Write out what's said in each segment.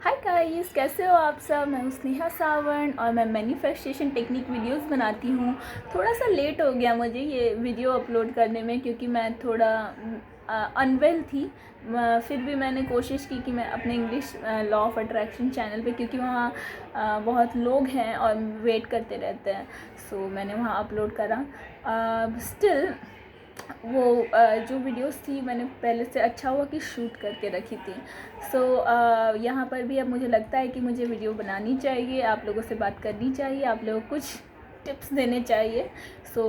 Hi guys, कैसे हो आप सब। मैं हूँ स्नेहा सावर्ण और मैं मैनिफेस्टेशन टेक्निक वीडियोस बनाती हूँ। थोड़ा सा लेट हो गया मुझे ये वीडियो अपलोड करने में क्योंकि मैं थोड़ा अनवेल थी। फिर भी मैंने कोशिश की कि मैं अपने English law of attraction channel पे, क्योंकि वहाँ बहुत लोग हैं और वेट करते रहते हैं, सो मैंने वहाँ अपलोड करा। स्टिल वो जो वीडियोस थी मैंने पहले से अच्छा हुआ कि शूट करके रखी थी। सो यहाँ पर भी अब मुझे लगता है कि मुझे वीडियो बनानी चाहिए, आप लोगों से बात करनी चाहिए, आप लोगों को कुछ टिप्स देने चाहिए। सो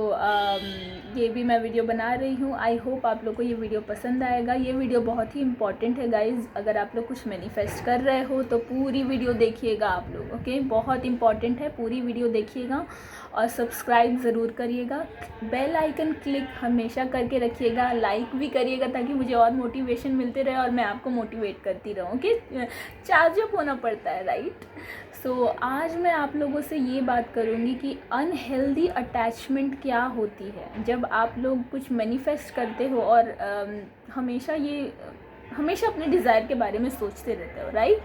ये भी मैं वीडियो बना रही हूँ। आई होप आप लोग को ये वीडियो पसंद आएगा। ये वीडियो बहुत ही इंपॉर्टेंट है गाइज। अगर आप लोग कुछ मैनिफेस्ट कर रहे हो तो पूरी वीडियो देखिएगा आप लोग, ओके। बहुत इंपॉर्टेंट है, पूरी वीडियो देखिएगा और सब्सक्राइब ज़रूर करिएगा। बेल आइकन क्लिक हमेशा करके रखिएगा, लाइक भी करिएगा ताकि मुझे और मोटिवेशन मिलते रहे और मैं आपको मोटिवेट करती रहूँ, ओके। चार्ज अप होना पड़ता है, राइट। सो आज मैं आप लोगों से ये बात करूँगी कि अनहेल्दी अटैचमेंट क्या होती है। जब आप लोग कुछ मैनिफेस्ट करते हो और हमेशा अपने डिज़ायर के बारे में सोचते रहते हो, राइट।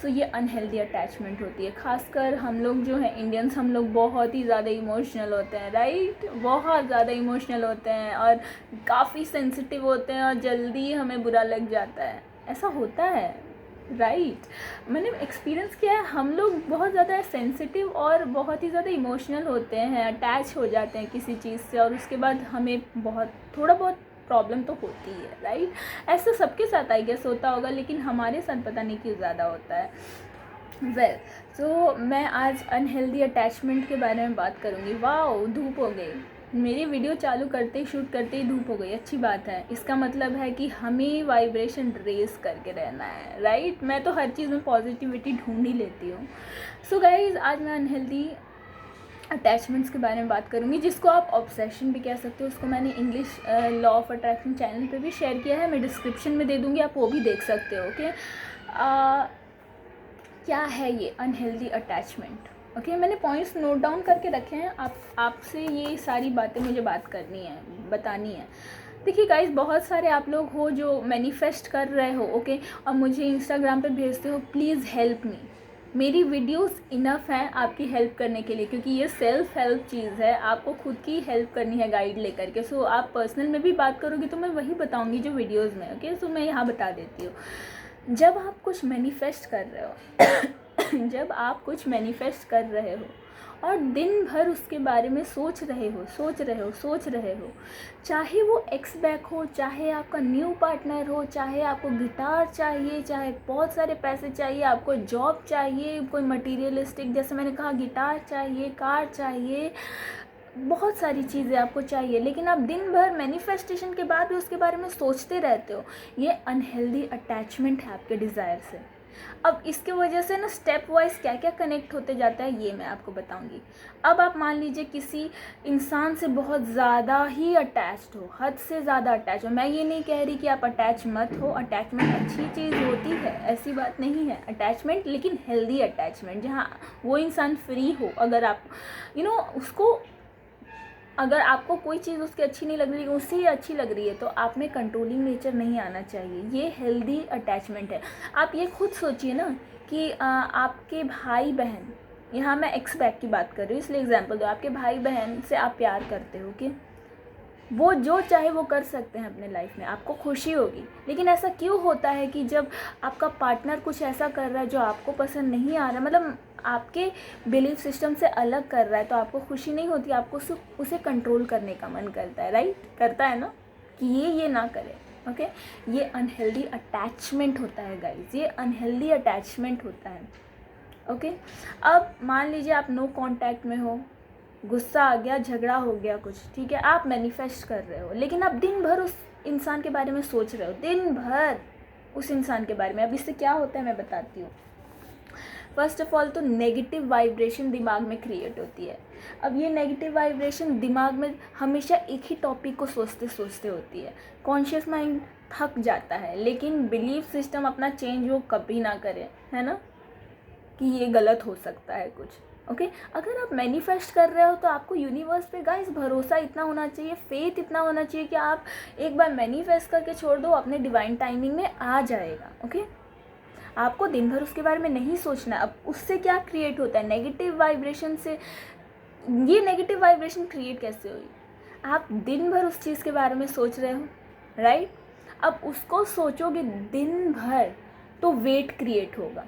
सो ये अनहेल्दी अटैचमेंट होती है। खासकर हम लोग जो हैं इंडियंस, हम लोग बहुत ही ज़्यादा इमोशनल होते हैं, राइट। बहुत ज़्यादा इमोशनल होते हैं और काफ़ी सेंसिटिव होते हैं और जल्दी हमें बुरा लग जाता है। ऐसा होता है, राइट। मैंने एक्सपीरियंस किया है, हम लोग बहुत ज़्यादा सेंसिटिव और बहुत ही ज़्यादा इमोशनल होते हैं, अटैच हो जाते हैं किसी चीज़ से और उसके बाद हमें थोड़ा बहुत प्रॉब्लम तो होती है, राइट। ऐसा सबके साथ आई गेस होता होगा, लेकिन हमारे साथ पता नहीं क्यों ज़्यादा होता है। तो मैं आज अनहेल्दी अटैचमेंट के बारे में बात करूँगी। वाह, धूप हो गई। मेरी वीडियो चालू करते ही, शूट करते ही धूप हो गई, अच्छी बात है। इसका मतलब है कि हमें वाइब्रेशन रेज करके रहना है, राइट। मैं तो हर चीज़ में पॉजिटिविटी ढूंढ ही लेती हूँ। सो गाइज, आज मैं अनहेल्दी अटैचमेंट्स के बारे में बात करूँगी, जिसको आप ऑब्सेशन भी कह सकते हो। उसको मैंने English law of attraction channel पे भी शेयर किया है, मैं डिस्क्रिप्शन में दे दूँगी, आप वो भी देख सकते हो, ओके। क्या है ये अनहेल्दी अटैचमेंट, ओके। मैंने पॉइंट्स नोट डाउन करके रखे हैं, आपसे ये सारी बातें मुझे बात करनी है, बतानी है। देखिए गाइस, बहुत सारे आप लोग हो जो मैनिफेस्ट कर रहे हो, ओके, और मुझे इंस्टाग्राम पे भेजते हो प्लीज़ हेल्प मी। मेरी वीडियोस इनफ हैं आपकी हेल्प करने के लिए, क्योंकि ये सेल्फ हेल्प चीज़ है, आपको खुद की हेल्प करनी है गाइड लेकर के। सो आप पर्सनल में भी बात करोगे तो मैं वही बताऊंगी जो वीडियोस में, ओके। सो मैं यहाँ बता देती हूँ। जब आप कुछ मैनिफेस्ट कर रहे हो जब आप कुछ मैनिफेस्ट कर रहे हो और दिन भर उसके बारे में सोच रहे हो, चाहे वो एक्स बैक हो, चाहे आपका न्यू पार्टनर हो, चाहे आपको गिटार चाहिए, चाहे बहुत सारे पैसे चाहिए, आपको जॉब चाहिए, कोई मटीरियलिस्टिक, जैसे मैंने कहा गिटार चाहिए, कार चाहिए, बहुत सारी चीज़ें आपको चाहिए, लेकिन आप दिन भर मैनिफेस्टेशन के बाद भी उसके बारे में सोचते रहते हो। ये अनहेल्दी अटैचमेंट है आपके डिज़ायर से। अब इसके वजह से ना स्टेप वाइज क्या क्या कनेक्ट होते जाता है ये मैं आपको बताऊंगी। अब आप मान लीजिए किसी इंसान से बहुत ज़्यादा ही अटैच्ड हो, हद से ज़्यादा अटैच हो। मैं ये नहीं कह रही कि आप अटैच मत हो, अटैचमेंट अच्छी चीज़ होती है, ऐसी बात नहीं है अटैचमेंट, लेकिन हेल्दी अटैचमेंट जहाँ वो इंसान फ्री हो। अगर आप उसको, अगर आपको कोई चीज़ उसकी अच्छी नहीं लग रही, उससे ही अच्छी लग रही है, तो आप में कंट्रोलिंग नेचर नहीं आना चाहिए। ये हेल्दी अटैचमेंट है। आप ये खुद सोचिए ना कि आपके भाई बहन, यहाँ मैं एक्स बैक की बात कर रही हूँ इसलिए एग्जांपल दो, आपके भाई बहन से आप प्यार करते हो कि वो जो चाहे वो कर सकते हैं अपने लाइफ में, आपको खुशी होगी। लेकिन ऐसा क्यों होता है कि जब आपका पार्टनर कुछ ऐसा कर रहा है जो आपको पसंद नहीं आ रहा, मतलब आपके बिलीफ सिस्टम से अलग कर रहा है, तो आपको खुशी नहीं होती, आपको सिर्फ उसे कंट्रोल करने का मन करता है, राइट। करता है ना कि ये ना करे, ओके। ये अनहेल्दी अटैचमेंट होता है गाइज, ये अनहेल्दी अटैचमेंट होता है, ओके। अब मान लीजिए आप नो कांटेक्ट में हो, गुस्सा आ गया, झगड़ा हो गया कुछ, ठीक है, आप मैनिफेस्ट कर रहे हो, लेकिन आप दिन भर उस इंसान के बारे में सोच रहे हो, दिन भर उस इंसान के बारे में। अब इससे क्या होता है मैं बताती हूँ। फर्स्ट ऑफ ऑल तो नेगेटिव वाइब्रेशन दिमाग में क्रिएट होती है। अब ये नेगेटिव वाइब्रेशन दिमाग में हमेशा एक ही टॉपिक को सोचते सोचते होती है। कॉन्शियस माइंड थक जाता है, लेकिन बिलीफ सिस्टम अपना चेंज वो कभी ना करे, है ना, कि ये गलत हो सकता है कुछ, ओके। अगर आप मैनिफेस्ट कर रहे हो तो आपको यूनिवर्स पे गाइस भरोसा इतना होना चाहिए, फेथ इतना होना चाहिए कि आप एक बार मैनिफेस्ट करके छोड़ दो, अपने डिवाइन टाइमिंग में आ जाएगा, ओके। आपको दिन भर उसके बारे में नहीं सोचना। अब उससे क्या क्रिएट होता है, नेगेटिव वाइब्रेशन से। ये नेगेटिव वाइब्रेशन क्रिएट कैसे हुई, आप दिन भर उस चीज़ के बारे में सोच रहे हो, राइट। अब उसको सोचोगे दिन भर तो वेट क्रिएट होगा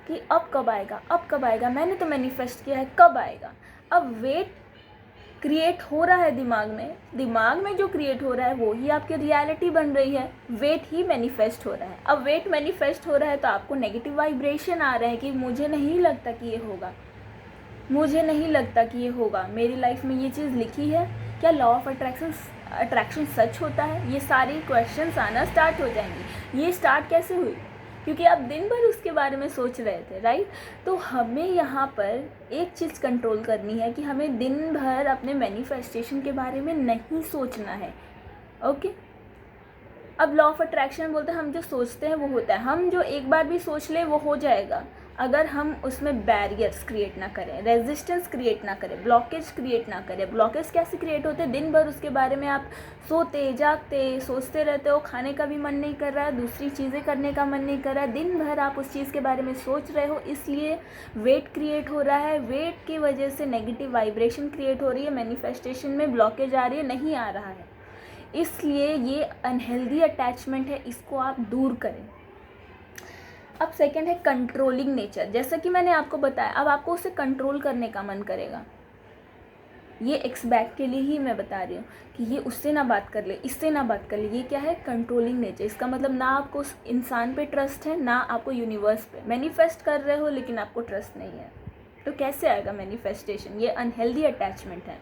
कि अब कब आएगा, अब कब आएगा, मैंने तो मैनिफेस्ट किया है, कब आएगा। अब वेट क्रिएट हो रहा है दिमाग में जो क्रिएट हो रहा है वो ही आपकी रियलिटी बन रही है, वेट ही मैनिफेस्ट हो रहा है। अब वेट मैनिफेस्ट हो रहा है तो आपको नेगेटिव वाइब्रेशन आ रहे हैं कि मुझे नहीं लगता कि ये होगा, मुझे नहीं लगता कि ये होगा, मेरी लाइफ में ये चीज़ लिखी है, क्या लॉ ऑफ अट्रैक्शन सच होता है। ये सारे क्वेश्चंस आना स्टार्ट हो जाएंगे। ये स्टार्ट कैसे हुई, क्योंकि आप दिन भर उसके बारे में सोच रहे थे, राइट। तो हमें यहाँ पर एक चीज़ कंट्रोल करनी है कि हमें दिन भर अपने मैनिफेस्टेशन के बारे में नहीं सोचना है, ओके। अब लॉ ऑफ अट्रैक्शन बोलते हैं हम जो सोचते हैं वो होता है, हम जो एक बार भी सोच लें वो हो जाएगा, अगर हम उसमें बैरियर्स क्रिएट ना करें, रेजिस्टेंस क्रिएट ना करें, ब्लॉकेज क्रिएट ना करें। ब्लॉकेज कैसे क्रिएट होते हैं, दिन भर उसके बारे में आप सोते जागते सोचते रहते हो, खाने का भी मन नहीं कर रहा है, दूसरी चीज़ें करने का मन नहीं कर रहा है, दिन भर आप उस चीज़ के बारे में सोच रहे हो, इसलिए वेट क्रिएट हो रहा है। वेट की वजह से नेगेटिव वाइब्रेशन क्रिएट हो रही है, मैनिफेस्टेशन में ब्लॉकेज आ रही है, नहीं आ रहा है, इसलिए ये अनहेल्दी अटैचमेंट है, इसको आप दूर करें। अब सेकंड है कंट्रोलिंग नेचर। जैसा कि मैंने आपको बताया, अब आपको उसे कंट्रोल करने का मन करेगा। ये एक्स बैक के लिए ही मैं बता रही हूँ कि ये उससे ना बात कर ले, इससे ना बात कर ले। ये क्या है, कंट्रोलिंग नेचर। इसका मतलब ना आपको उस इंसान पे ट्रस्ट है, ना आपको यूनिवर्स पे। मैनिफेस्ट कर रहे हो लेकिन आपको ट्रस्ट नहीं है, तो कैसे आएगा मैनिफेस्टेशन। ये अनहेल्दी अटैचमेंट है।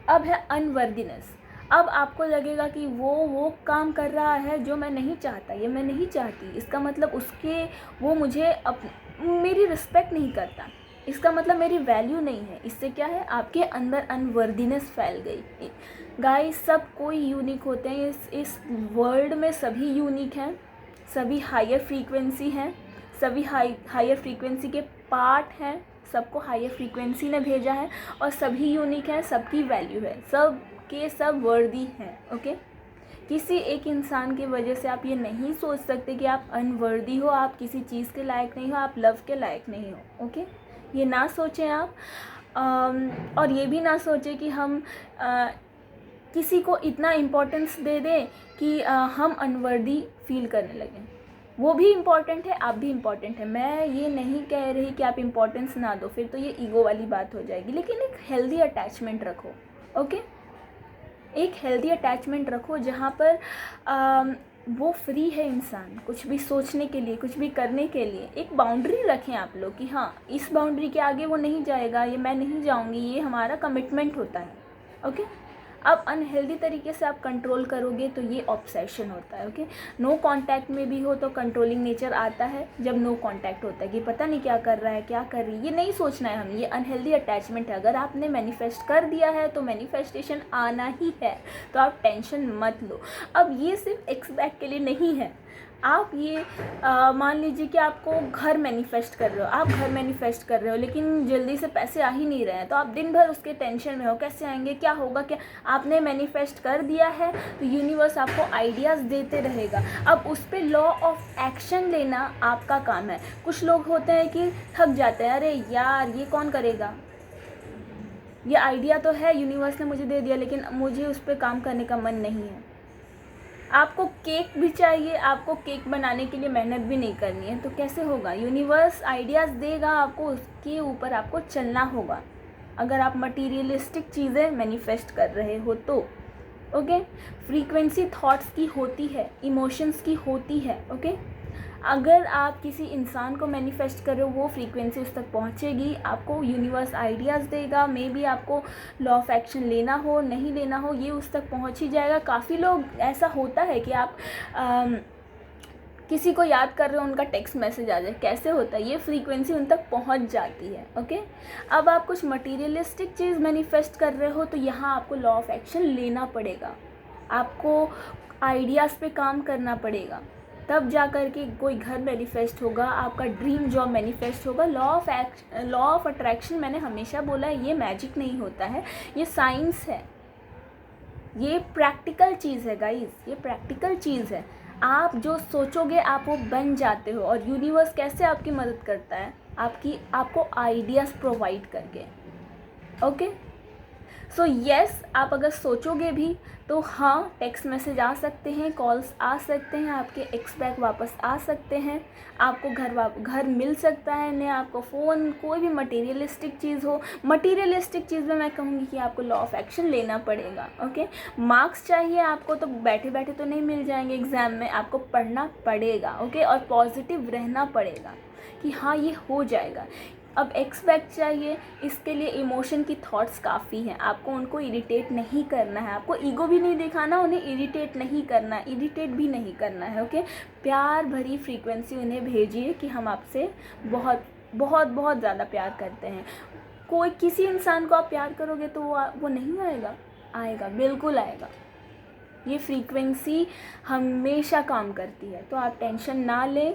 अब है अनवर्दीनेस। अब आपको लगेगा कि वो काम कर रहा है जो मैं नहीं चाहता, ये मैं नहीं चाहती, इसका मतलब वो मुझे मेरी रिस्पेक्ट नहीं करता, इसका मतलब मेरी वैल्यू नहीं है। इससे क्या है, आपके अंदर अनवर्दीनेस फैल गई। गाइस, सब कोई यूनिक होते हैं, इस वर्ल्ड में सभी यूनिक हैं, सभी हायर फ्रीक्वेंसी हैं, सभी हायर फ्रीक्वेंसी के पार्ट हैं, सबको हायर फ्रीक्वेंसी ने भेजा है और सभी यूनिक हैं, सबकी वैल्यू है, सब वर्दी हैं, ओके। किसी एक इंसान की वजह से आप ये नहीं सोच सकते कि आप अनवर्दी हो, आप किसी चीज़ के लायक नहीं हो, आप लव के लायक नहीं हो, ओके। ये ना सोचें आप। और ये भी ना सोचें कि हम किसी को इतना इम्पोर्टेंस दे दें कि हम अनवर्दी फील करने लगें। वो भी इम्पॉर्टेंट है, आप भी इम्पॉर्टेंट है। मैं ये नहीं कह रही कि आप इम्पोर्टेंस ना दो, फिर तो ये ईगो वाली बात हो जाएगी। लेकिन एक हेल्दी अटैचमेंट रखो, ओके। एक हेल्दी अटैचमेंट रखो जहाँ पर वो फ्री है इंसान कुछ भी सोचने के लिए, कुछ भी करने के लिए। एक बाउंड्री रखें आप लोग कि हाँ, इस बाउंड्री के आगे वो नहीं जाएगा, ये मैं नहीं जाऊँगी, ये हमारा कमिटमेंट होता है, ओके। अब अनहेल्दी तरीके से आप कंट्रोल करोगे तो ये ऑब्सेशन होता है, ओके। नो कांटेक्ट में भी हो तो कंट्रोलिंग नेचर आता है, जब नो कांटेक्ट होता है कि पता नहीं क्या कर रहा है, क्या कर रही है, ये नहीं सोचना है हमें। ये अनहेल्दी अटैचमेंट है। अगर आपने मैनिफेस्ट कर दिया है तो मैनिफेस्टेशन आना ही है, तो आप टेंशन मत लो। अब ये सिर्फ एक्स बैक के लिए नहीं है। आप ये मान लीजिए कि आपको घर मैनिफेस्ट कर रहे हो, आप घर मैनिफेस्ट कर रहे हो लेकिन जल्दी से पैसे आ ही नहीं रहे हैं, तो आप दिन भर उसके टेंशन में हो, कैसे आएंगे, क्या होगा, क्या। आपने मैनिफेस्ट कर दिया है तो यूनिवर्स आपको आइडियाज़ देते रहेगा। अब उस पर लॉ ऑफ एक्शन लेना आपका काम है। कुछ लोग होते हैं कि थक जाते हैं, अरे यार ये कौन करेगा, ये आइडिया तो है, यूनिवर्स ने मुझे दे दिया, लेकिन मुझे उस पर काम करने का मन नहीं है। आपको केक भी चाहिए, आपको केक बनाने के लिए मेहनत भी नहीं करनी है, तो कैसे होगा। यूनिवर्स आइडियाज़ देगा आपको, उसके ऊपर आपको चलना होगा। अगर आप मटीरियलिस्टिक चीज़ें मैनिफेस्ट कर रहे हो तो, ओके। फ्रीक्वेंसी थॉट्स की होती है, इमोशंस की होती है, ओके। अगर आप किसी इंसान को मैनिफेस्ट कर रहे हो, वो फ्रीक्वेंसी उस तक पहुंचेगी, आपको यूनिवर्स आइडियाज़ देगा। मे बी आपको लॉ ऑफ एक्शन लेना हो, नहीं लेना हो, ये उस तक पहुंच ही जाएगा। काफ़ी लोग ऐसा होता है कि आप किसी को याद कर रहे हो, उनका टेक्स्ट मैसेज आ जाए, कैसे होता है, ये फ्रीक्वेंसी उन तक पहुंच जाती है, ओके। अब आप कुछ मटीरियलिस्टिक चीज़ मैनिफेस्ट कर रहे हो तो यहाँ आपको लॉ ऑफ एक्शन लेना पड़ेगा, आपको आइडियाज़ पे काम करना पड़ेगा, तब जा कर के कोई घर मैनिफेस्ट होगा, आपका ड्रीम जॉब मैनिफेस्ट होगा। लॉ ऑफ अट्रैक्शन मैंने हमेशा बोला है, ये मैजिक नहीं होता है, ये साइंस है, ये प्रैक्टिकल चीज़ है गाइस, ये प्रैक्टिकल चीज़ है। आप जो सोचोगे आप वो बन जाते हो। और यूनिवर्स कैसे आपकी मदद करता है? आपको आइडियाज़ प्रोवाइड करके। ओके, सो यस, आप अगर सोचोगे भी तो हाँ, टेक्स्ट मैसेज आ सकते हैं, कॉल्स आ सकते हैं, आपके एक्स बैक वापस आ सकते हैं, आपको घर मिल सकता है ने, आपको फ़ोन, कोई भी मटेरियलिस्टिक चीज़ हो। मटेरियलिस्टिक चीज़ में मैं कहूँगी कि आपको लॉ ऑफ एक्शन लेना पड़ेगा। ओके, मार्क्स चाहिए आपको तो बैठे बैठे तो नहीं मिल जाएंगे एग्ज़ाम में, आपको पढ़ना पड़ेगा। ओके, और पॉजिटिव रहना पड़ेगा कि हाँ ये हो जाएगा। अब एक्सपेक्ट चाहिए, इसके लिए इमोशन की थॉट्स काफ़ी हैं। आपको उनको इरिटेट नहीं करना है, आपको ईगो भी नहीं दिखाना, उन्हें इरिटेट नहीं करना, इरिटेट भी नहीं करना है। ओके, प्यार भरी फ्रीक्वेंसी उन्हें भेजिए कि हम आपसे बहुत बहुत बहुत ज़्यादा प्यार करते हैं। कोई किसी इंसान को आप प्यार करोगे तो वो नहीं आएगा? आएगा, बिल्कुल आएगा। ये फ्रीक्वेंसी हमेशा काम करती है, तो आप टेंशन ना लें।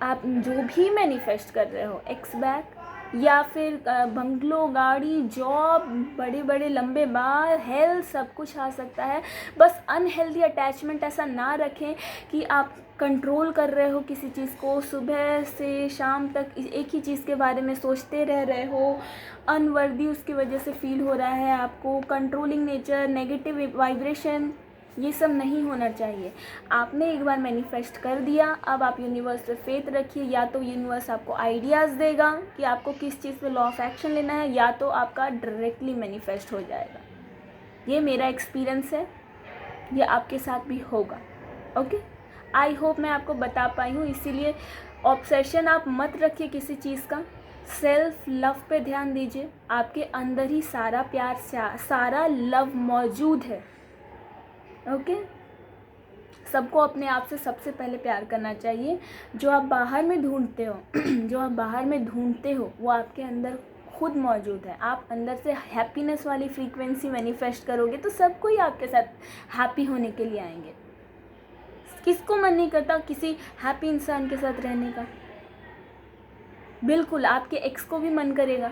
आप जो भी मैनिफेस्ट कर रहे हो, एक्स बैक या फिर बंगलो, गाड़ी, जॉब, बड़े बड़े लंबे बाल, हेल्थ, सब कुछ आ सकता है। बस अनहेल्दी अटैचमेंट ऐसा ना रखें कि आप कंट्रोल कर रहे हो किसी चीज़ को, सुबह से शाम तक एक ही चीज़ के बारे में सोचते रह रहे हो, अनवर्दी उसकी वजह से फील हो रहा है आपको, कंट्रोलिंग नेचर, नेगेटिव वाइब्रेशन, ये सब नहीं होना चाहिए। आपने एक बार मैनिफेस्ट कर दिया, अब आप यूनिवर्स पे फेथ रखिए। या तो यूनिवर्स आपको आइडियाज़ देगा कि आपको किस चीज़ पे लॉ ऑफ एक्शन लेना है, या तो आपका डायरेक्टली मैनिफेस्ट हो जाएगा। ये मेरा एक्सपीरियंस है, ये आपके साथ भी होगा। ओके, आई होप मैं आपको बता पाई हूँ। इसीलिए ऑब्सेशन आप मत रखिए किसी चीज़ का, सेल्फ लव पे ध्यान दीजिए। आपके अंदर ही सारा प्यार, सारा लव मौजूद है। ओके, सबको अपने आप से सबसे पहले प्यार करना चाहिए। जो आप बाहर में ढूंढते हो जो आप बाहर में ढूंढते हो वो आपके अंदर खुद मौजूद है। आप अंदर से हैप्पीनेस वाली फ्रीक्वेंसी मैनिफेस्ट करोगे तो सब कोई आपके साथ हैप्पी होने के लिए आएंगे। किसको मन नहीं करता किसी हैप्पी इंसान के साथ रहने का? बिल्कुल, आपके एक्स को भी मन करेगा,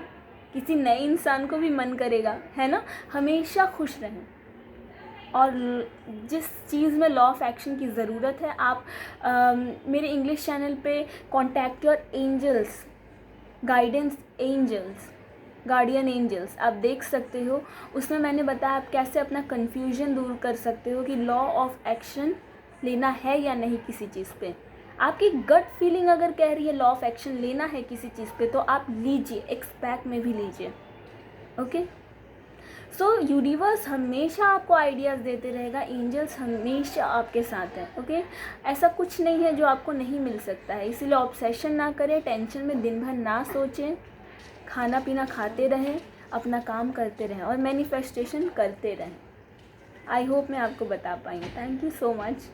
किसी नए इंसान को भी मन करेगा, है ना? हमेशा खुश रहें। और जिस चीज़ में लॉ ऑफ एक्शन की ज़रूरत है, आप मेरे इंग्लिश चैनल पे contact your angels, guidance angels, guardian angels आप देख सकते हो। उसमें मैंने बताया आप कैसे अपना कन्फ्यूजन दूर कर सकते हो कि लॉ ऑफ एक्शन लेना है या नहीं किसी चीज़ पे। आपकी गट फीलिंग अगर कह रही है लॉ ऑफ एक्शन लेना है किसी चीज़ पे, तो आप लीजिए, एक्सपेक्ट में भी लीजिए। ओके, सो यूनिवर्स हमेशा आपको आइडियाज़ देते रहेगा, एंजल्स हमेशा आपके साथ हैं। ओके, ऐसा कुछ नहीं है जो आपको नहीं मिल सकता है। इसीलिए ऑब्सेशन ना करें, टेंशन में दिन भर ना सोचें, खाना पीना खाते रहें, अपना काम करते रहें और मैनिफेस्टेशन करते रहें। आई होप मैं आपको बता पाई। Thank you so much.